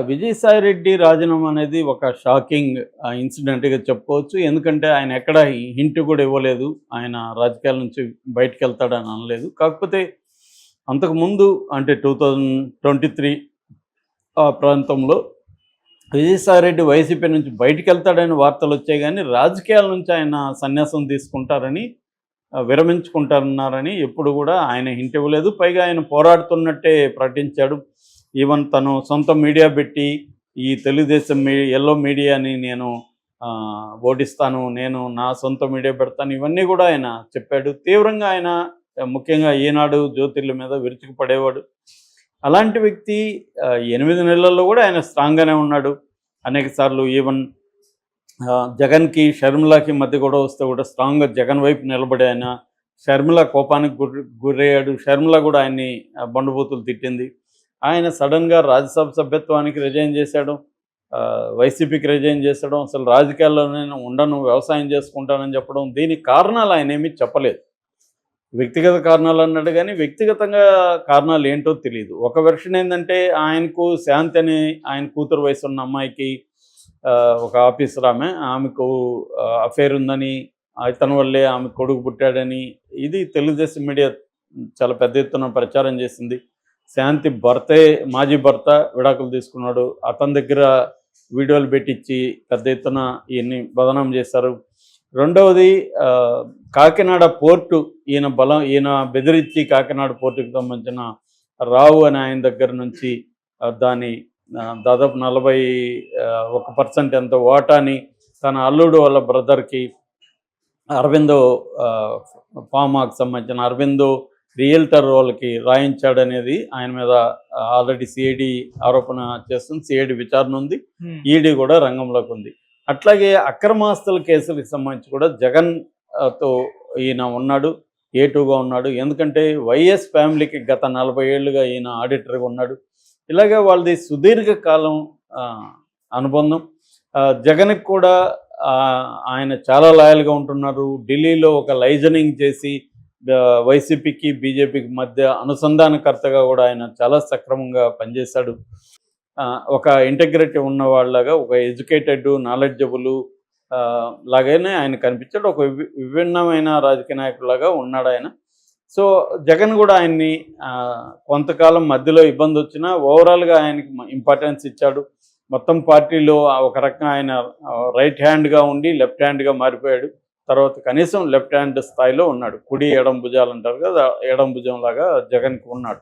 విజయసాయిరెడ్డి రాజీనామా అనేది ఒక షాకింగ్ ఇన్సిడెంట్‌గా చెప్పుకోవచ్చు. ఎందుకంటే ఆయన ఎక్కడ హింట్ కూడా ఇవ్వలేదు. ఆయన రాజకీయాల నుంచి బయటికెళ్తాడని అనలేదు. కాకపోతే అంతకుముందు అంటే 2023 ఆ ప్రాంతంలో విజయసాయిరెడ్డి వైసీపీ నుంచి బయటికెళ్తాడని వార్తలొచ్చాయి గానీ, రాజకీయాల నుంచి ఆయన సన్యాసం తీసుకుంటారని, విరమించుకుంటారన్నారని ఎప్పుడు గూడా ఆయన హింట్ ఇవ్వలేదు. పైగా ఆయన పోరాడుతున్నట్టే ప్రకటించాడు. ఈవెన్ తను సొంత మీడియా పెట్టి ఈ తెలుగుదేశం యెల్లో మీడియాని నేను ఓడిస్తాను, నేను నా సొంత మీడియా పెడతాను, ఇవన్నీ కూడా ఆయన చెప్పాడు. తీవ్రంగా ఆయన ముఖ్యంగా ఈనాడు జ్యోతిర్ల మీద విరుచుకుపడేవాడు. అలాంటి వ్యక్తి 8 నెలల్లో కూడా ఆయన స్ట్రాంగ్గానే ఉన్నాడు. అనేక సార్లు ఈవెన్ జగన్కి షర్మిలకి మధ్య కూడా వస్తే కూడా స్ట్రాంగ్గా జగన్ వైపు నిలబడి ఆయన షర్మిల కోపానికి గురయ్యాడు. షర్మిల కూడా ఆయన్ని బండుబూతులు తిట్టింది. ఆయన సడన్గా రాజ్యసభ సభ్యత్వానికి రిజైన్ చేశాడు, వైసీపీకి రిజైన్ చేసడం, అసలు రాజకీయాల్లో నేను ఉండను, వ్యవసాయం చేసుకుంటానని చెప్పడం. దీనికి కారణాలు ఆయన ఏమీ చెప్పలేదు. వ్యక్తిగత కారణాలు అన్నాడు కానీ వ్యక్తిగతంగా కారణాలు ఏంటో తెలియదు. ఒక వెర్షన్ ఏంటంటే ఆయనకు శాంతి అని ఆయన కూతురు వయసు ఉన్న అమ్మాయికి ఒక ఆఫీసర్ ఆమెకు అఫేర్ ఉందని, ఇతని వల్లే ఆమె కొడుకు పుట్టాడని ఇది తెలుగుదేశం మీడియా చాలా పెద్ద ఎత్తున ప్రచారం చేసింది. శాంతి మాజీ భర్త విడాకులు తీసుకున్నాడు, అతని దగ్గర వీడియోలు పెట్టించి పెద్ద ఎత్తున ఈయన్ని బదనాం చేశారు. రెండవది కాకినాడ పోర్టు ఈయన బెదిరించి కాకినాడ పోర్టుకు సంబంధించిన రావు అని ఆయన దగ్గర నుంచి దాని దాదాపు 41% ఎంత వాటాని తన అల్లుడు వాళ్ళ బ్రదర్కి అరవిందో ఫార్మాకు సంబంధించిన అరవిందో రియల్టర్ వాళ్ళకి రాయించాడనేది ఆయన మీద ఆల్రెడీ సిఐడి ఆరోపణ చేస్తుంది. సిఐడి విచారణ ఉంది, ఈడీ కూడా రంగంలోకి ఉంది. అట్లాగే అక్రమాస్తుల కేసులకు సంబంధించి కూడా జగన్తో ఈయన ఉన్నాడు, ఏటుగా ఉన్నాడు. ఎందుకంటే వైఎస్ ఫ్యామిలీకి గత 40 ఏళ్ళుగా ఈయన ఆడిటర్గా ఉన్నాడు. ఇలాగే వాళ్ళది సుదీర్ఘకాలం అనుబంధం. జగన్కి కూడా ఆయన చాలా లాయల్గా ఉంటున్నారు. ఢిల్లీలో ఒక లైజనింగ్ చేసి వైసీపీకి బీజేపీకి మధ్య అనుసంధానకర్తగా కూడా ఆయన చాలా సక్రమంగా పనిచేశాడు. ఒక ఇంటెగ్రిటీ ఉన్న వాళ్ళలాగా, ఒక ఎడ్యుకేటెడ్ నాలెడ్జబుల్ లాగానే ఆయన కనిపించాడు. ఒక విభిన్నమైన రాజకీయ నాయకులాగా ఉన్నాడు ఆయన. సో జగన్ కూడా ఆయన్ని కొంతకాలం మధ్యలో ఇబ్బంది వచ్చినా ఓవరాల్గా ఆయనకి ఇంపార్టెన్స్ ఇచ్చాడు. మొత్తం పార్టీలో ఒక రకంగా ఆయన రైట్ హ్యాండ్గా ఉండి లెఫ్ట్ హ్యాండ్గా మారిపోయాడు. తర్వాత కనీసం లెఫ్ట్ హ్యాండ్ స్థాయిలో ఉన్నాడు. కుడి ఎడం భుజాలు అంటారు కదా, ఎడం భుజం లాగా జగన్కి ఉన్నాడు.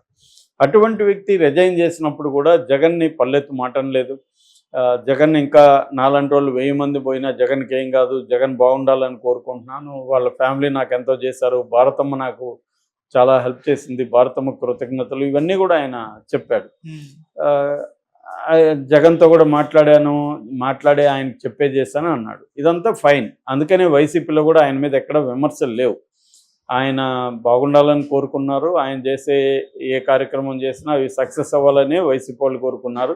అటువంటి వ్యక్తి రిజైన్ చేసినప్పుడు కూడా జగన్ని పల్లెత్తు మాటనలేదు. జగన్ ఇంకా నాలాంటి వాళ్ళు 1000 మంది పోయినా జగన్కి ఏం కాదు, జగన్ బాగుండాలని కోరుకుంటున్నాను, వాళ్ళ ఫ్యామిలీ నాకు ఎంతో చేశారు, భారతమ్మ నాకు చాలా హెల్ప్ చేసింది, భారతమ్మ కృతజ్ఞతలు, ఇవన్నీ కూడా ఆయన చెప్పాడు. జగన్తో కూడా మాట్లాడే ఆయనకు చెప్పేసాను అన్నాడు. ఇదంతా ఫైన్. అందుకనే వైసీపీలో కూడా ఆయన మీద ఎక్కడ విమర్శలు లేవు. ఆయన బాగుండాలని కోరుకున్నారు. ఆయన చేసే ఏ కార్యక్రమం చేసినా అవి సక్సెస్ అవ్వాలని వైసీపీ వాళ్ళు కోరుకున్నారు.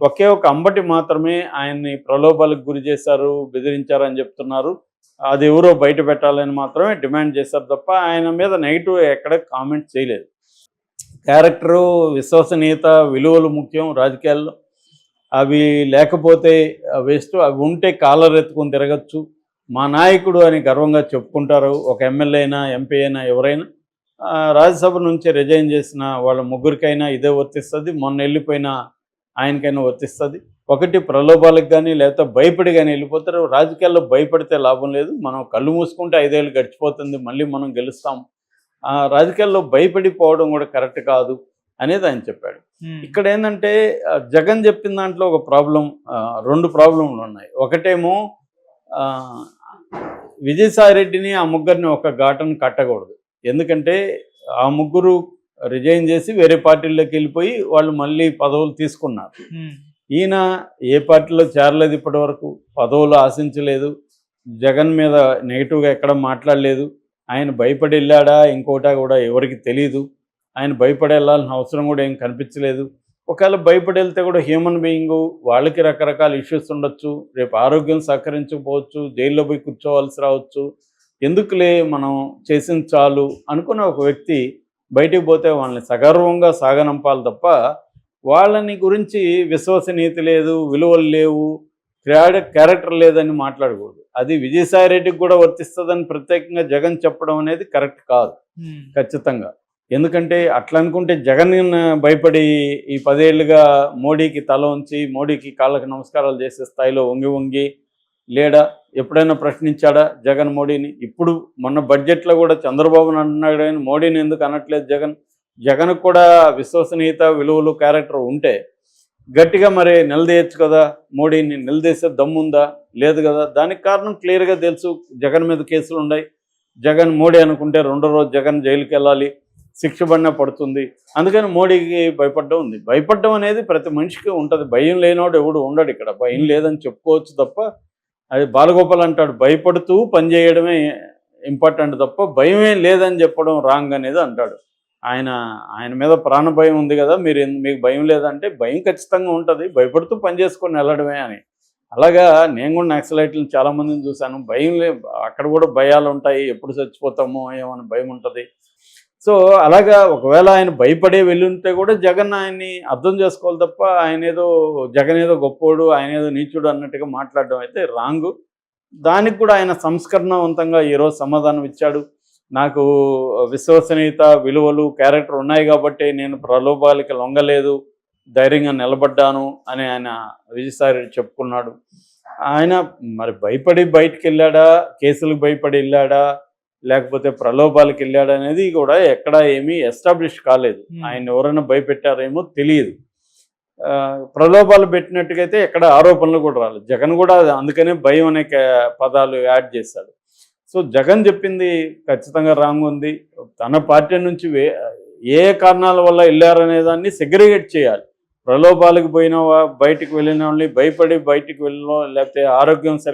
ఒకే ఒక అంబటి మాత్రమే ఆయన్ని ప్రలోభాలకు గురి చేశారు, బెదిరించారు అని చెప్తున్నారు. అది ఎవరో బయట పెట్టాలని మాత్రమే డిమాండ్ చేశారు తప్ప ఆయన మీద నెగిటివ్ ఎక్కడ కామెంట్ చేయలేదు. క్యారెక్టరు, విశ్వసనీయత, విలువలు ముఖ్యం రాజకీయాల్లో. అవి లేకపోతే వేస్ట్. అవి ఉంటే కాలర్ ఎత్తుకొని తిరగచ్చు. మా నాయకుడు అని గర్వంగా చెప్పుకుంటారు. ఒక ఎమ్మెల్యే అయినా, ఎంపీ అయినా, ఎవరైనా. రాజ్యసభ నుంచి రిజైన్ చేసిన వాళ్ళ ముగ్గురికైనా ఇదే వర్తిస్తుంది. మొన్న వెళ్ళిపోయిన ఆయనకైనా వర్తిస్తుంది. ఒకటి ప్రలోభాలకు కానీ లేకపోతే భయపడి కానీ వెళ్ళిపోతారు. రాజకీయాల్లో భయపడితే లాభం లేదు. మనం కళ్ళు మూసుకుంటే 5 ఏళ్ళు గడిచిపోతుంది, మళ్ళీ మనం గెలుస్తాం. రాజకీయాల్లో భయపడిపోవడం కూడా కరెక్ట్ కాదు అనేది ఆయన చెప్పాడు. ఇక్కడ ఏంటంటే జగన్ చెప్పిన దాంట్లో ఒక ప్రాబ్లం, 2 ప్రాబ్లంలు ఉన్నాయి. ఒకటేమో విజయసాయిరెడ్డిని ఆ ముగ్గురిని ఒక ఘాటను కట్టకూడదు. ఎందుకంటే ఆ ముగ్గురు రిజైన్ చేసి వేరే పార్టీల్లోకి వెళ్ళిపోయి వాళ్ళు మళ్ళీ పదవులు తీసుకున్నారు. ఈయన ఏ పార్టీలో చేరలేదు, ఇప్పటి వరకు పదవులు ఆశించలేదు, జగన్ మీద నెగిటివ్గా ఎక్కడ మాట్లాడలేదు. ఆయన భయపడి వెళ్ళాడా ఇంకోటా కూడా ఎవరికి తెలీదు. ఆయన భయపడి వెళ్ళాల్సిన అవసరం కూడా ఏం కనిపించలేదు. ఒకవేళ భయపడి వెళ్తే కూడా హ్యూమన్ బీయింగు, వాళ్ళకి రకరకాల ఇష్యూస్ ఉండొచ్చు, రేపు ఆరోగ్యం సహకరించకపోవచ్చు, జైల్లో పోయి కూర్చోవాల్సి రావచ్చు. ఎందుకులే మనం చేసింది చాలు అనుకున్న ఒక వ్యక్తి బయటికి పోతే వాళ్ళని సగర్వంగా సాగనంపాలి తప్ప వాళ్ళని గురించి విశ్వసనీయత లేదు, విలువలు లేవు, క్యారెక్టర్ లేదని మాట్లాడకూడదు. అది విజయసాయి రెడ్డికి కూడా వర్తిస్తుందని ప్రత్యేకంగా జగన్ చెప్పడం అనేది కరెక్ట్ కాదు ఖచ్చితంగా. ఎందుకంటే అట్లా అనుకుంటే జగన్ భయపడి ఈ 10 ఏళ్ళుగా మోడీకి తల ఉంచి మోడీకి కాళ్ళకి నమస్కారాలు చేసే స్థాయిలో వంగి వంగి లేడా? ఎప్పుడైనా ప్రశ్నించాడా జగన్ మోడీని? ఇప్పుడు మొన్న బడ్జెట్లో కూడా చంద్రబాబుని అంటున్నాడు కానీ మోడీని ఎందుకు అనట్లేదు జగన్? జగన్కు కూడా విశ్వసనీయత, విలువలు, క్యారెక్టర్ ఉంటే గట్టిగా మరి నిలదీయచ్చు కదా. మోడీని నిలదీసే దమ్ముందా? లేదు కదా. దానికి కారణం క్లియర్గా తెలుసు. జగన్ మీద కేసులు ఉన్నాయి. జగన్ మోడీ అనుకుంటే రెండో రోజు జగన్ జైలుకి వెళ్ళాలి, శిక్ష పడినా పడుతుంది. అందుకని మోడీకి భయపడడం ఉంది. భయపడడం అనేది ప్రతి మనిషికి ఉంటుంది. భయం లేనివాడు ఎవడు ఉండడు ఇక్కడ. భయం లేదని చెప్పుకోవచ్చు తప్ప, అది బాలగోపాల్ అంటాడు, భయపడుతూ పనిచేయడమే ఇంపార్టెంట్ తప్ప భయమే లేదని చెప్పడం రాంగ్ అనేది అంటాడు. ఆయన మీద ప్రాణ భయం ఉంది కదా, మీకు భయం లేదంటే భయం ఖచ్చితంగా ఉంటుంది. భయపడుతూ పని చేసుకొని వెళ్ళడమే అని. అలాగా నేను కూడా నక్సలైట్లను చాలామందిని చూశాను. భయం అక్కడ కూడా భయాలు ఉంటాయి. ఎప్పుడు చచ్చిపోతామో ఏమని భయం ఉంటుంది. సో అలాగా ఒకవేళ ఆయన భయపడే వెళ్ళుంటే కూడా జగన్ ఆయన్ని అర్థం చేసుకోవాలి తప్ప జగన్ ఏదో గొప్పోడు, ఆయన ఏదో నీచుడు అన్నట్టుగా మాట్లాడడం అయితే రాంగు. దానికి కూడా ఆయన సంస్కరణవంతంగా ఈరోజు సమాధానం ఇచ్చాడు. నాకు విశ్వసనీయత, విలువలు, క్యారెక్టర్ ఉన్నాయి కాబట్టి నేను ప్రలోభాలకి లొంగలేదు, ధైర్యంగా నిలబడ్డాను అని ఆయన విజయసాయి రెడ్డి చెప్పుకున్నాడు. ఆయన మరి భయపడి బయటికి వెళ్ళాడా, కేసులకు భయపడి వెళ్ళాడా, లేకపోతే ప్రలోభాలకు వెళ్ళాడా అనేది కూడా ఎక్కడా ఏమీ ఎస్టాబ్లిష్ కాలేదు. ఆయన ఎవరైనా భయపెట్టారేమో తెలియదు. ప్రలోభాలు పెట్టినట్టుగైతే ఎక్కడ ఆరోపణలు కూడా రాలేదు. జగన్ కూడా అందుకనే భయం అనే పదాలు యాడ్ చేశాడు. సో జగన్ చెప్పింది ఖచ్చితంగా రాంగ్ ఉంది. తన పార్టీ నుంచి ఏ కారణాల వల్ల వెళ్ళారనే దాన్ని సెగ్రిగేట్ చేయాలి. ప్రలోభాలకు పోయిన బయటికి వెళ్ళిన వాళ్ళని, భయపడి బయటికి వెళ్ళిన లేకపోతే ఆరోగ్యం సరిగ్గా